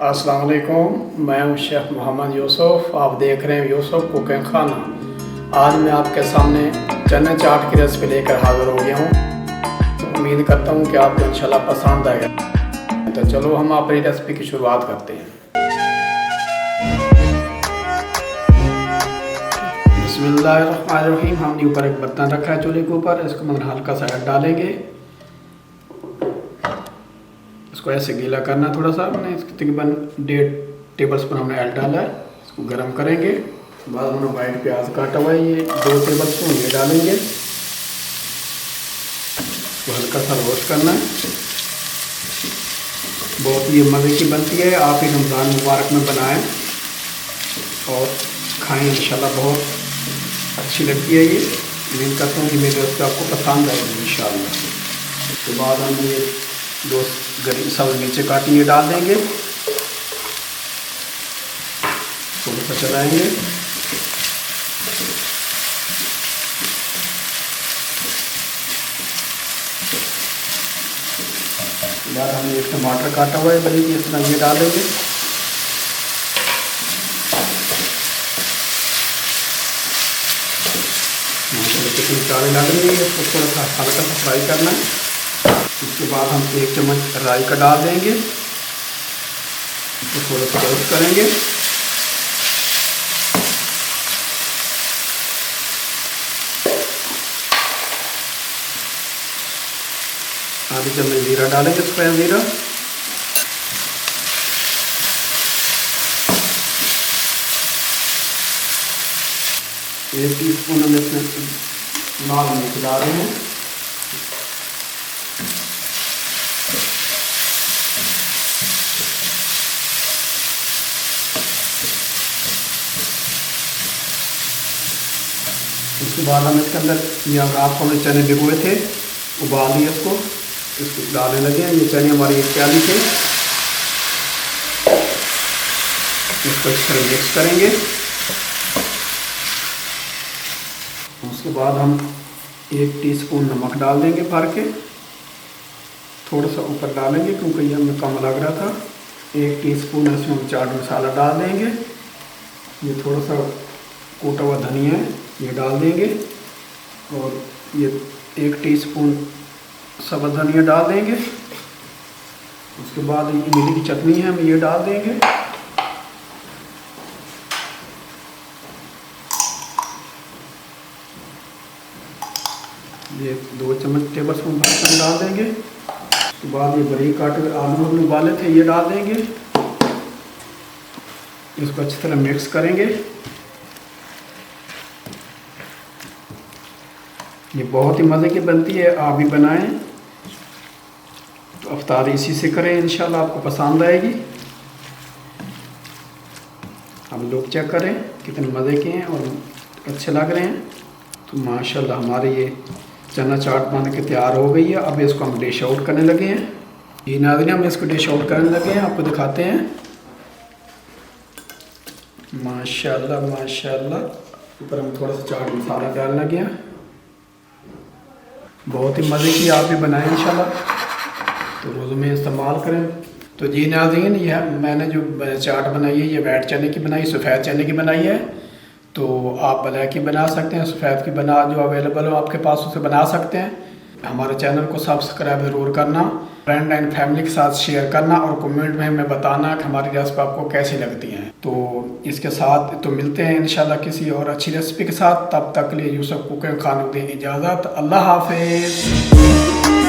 अस्सलाम वालेकुम, मैं हूं शेफ़ मोहम्मद यूसुफ़। आप देख रहे हैं यूसुफ़ कुकिंग खाना। आज मैं आपके सामने चने चाट की रेसिपी लेकर हाज़िर हो गया हूं। उम्मीद करता हूं कि आपको इंशाल्लाह पसंद आएगा। तो चलो हम अपनी रेसिपी की शुरुआत करते हैं। बिस्मिल्लाहिर्रहमानिर्रहीम। हमने ऊपर एक बर्तन रखा है चूल्हे के ऊपर। इसको हम हल्का सा ऐड डालेंगे। इसको ऐसे गीला करना थोड़ा सा। हमने तकरीबन 1.5 टेबल स्पून हमने ऐड डाला है। इसको गर्म करेंगे। बाद हमने वाइट प्याज काटा हुआ है, ये 2 टेबल स्पून ये डालेंगे। इसको हल्का सा रोस्ट करना है। बहुत ये मज़े की बनती है। आप ही रमज़ान मुबारक में बनाएं और खाएं, इंशाल्लाह बहुत अच्छी लगती है। ये उम्मीद करता हूँ कि मेरी रेसिपी आपको पसंद आएगी इंशाल्लाह। उसके बाद हम ये 2 सब्ज़ मिर्चें काटी ये डाल देंगे। थोड़ा सा चलाएंगे। बाद हमने एक टमाटर काटा हुआ है बड़ी इस तरह ये डालेंगे। कितनी चावल डालेंगे, इसको थोड़ा सा हल्का सा फ्राई करना है। उसके बाद हम 1 चम्मच राई का डाल देंगे। इसको थोड़ा सा रोस्ट करेंगे। आधी चम्मच जीरा डालेंगे, सफ़ेद जीरा। एक टीस्पून हम इसमें लाल मिर्च डाल रहे हैं। उसके बाद हम इसके अंदर ये रात को हमने चने भिगोए थे, उबाल दिए इसको डालने लगे हैं। ये चने हमारे 1 प्याली थे। इसको इस तरह मिक्स करेंगे। उसके बाद हम 1 टीस्पून नमक डाल देंगे भर के। थोड़ा सा ऊपर डालेंगे क्योंकि ये हमें कम लग रहा था। 1 टीस्पून इसमें हम चाट मसाला डाल देंगे। ये थोड़ा सा कूटा हुआ धनिया है, ये डाल देंगे। और ये 1 टीस्पून सब्ज़ धनिया डाल देंगे। उसके बाद इमली की चटनी है, हम ये डाल देंगे। ये 2 चम्मच टेबल स्पून भर डाल देंगे। उसके बाद ये बरीक काटे हुए आलू हमने उबाले थे, ये डाल देंगे। इसको अच्छी तरह मिक्स करेंगे। ये बहुत ही मज़े की बनती है, आप भी बनाएं। तो अफ्तार इसी से करें, इंशाल्लाह आपको पसंद आएगी। हम लोग चेक करें कितने मज़े के हैं और अच्छे लग रहे हैं। तो माशाल्लाह हमारे ये चना चाट बन के तैयार हो गई है। अब इसको हम डिश आउट करने लगे हैं। ये नाज़रीन, हम इसको डिश आउट करने लगे हैं, आपको दिखाते हैं। माशाल्लाह माशाल्लाह। ऊपर हम थोड़ा सा चाट मसाला डालने लगे हैं। बहुत ही मज़े की, आप भी बनाएं इंशाल्लाह। तो रोज़ में इस्तेमाल करें। तो जी नाज़रीन, यह मैंने जो चाट बनाई है, ये वाइट चने की बनाई, सफ़ेद चने की बनाई है। तो आप ब्लैक की बना सकते हैं, सफ़ेद की बना जो अवेलेबल हो आपके पास उसे बना सकते हैं। हमारे चैनल को सब्सक्राइब ज़रूर करना, फ्रेंड एंड फैमिली के साथ शेयर करना और कमेंट में हमें बताना कि हमारी रेसिपी आपको कैसी लगती हैं। तो इसके साथ तो मिलते हैं इंशाल्लाह किसी और अच्छी रेसिपी के साथ। तब तक के लिए यूसुफ़ कुकिंग खाना दें इजाज़त। अल्लाह हाफ़िज़।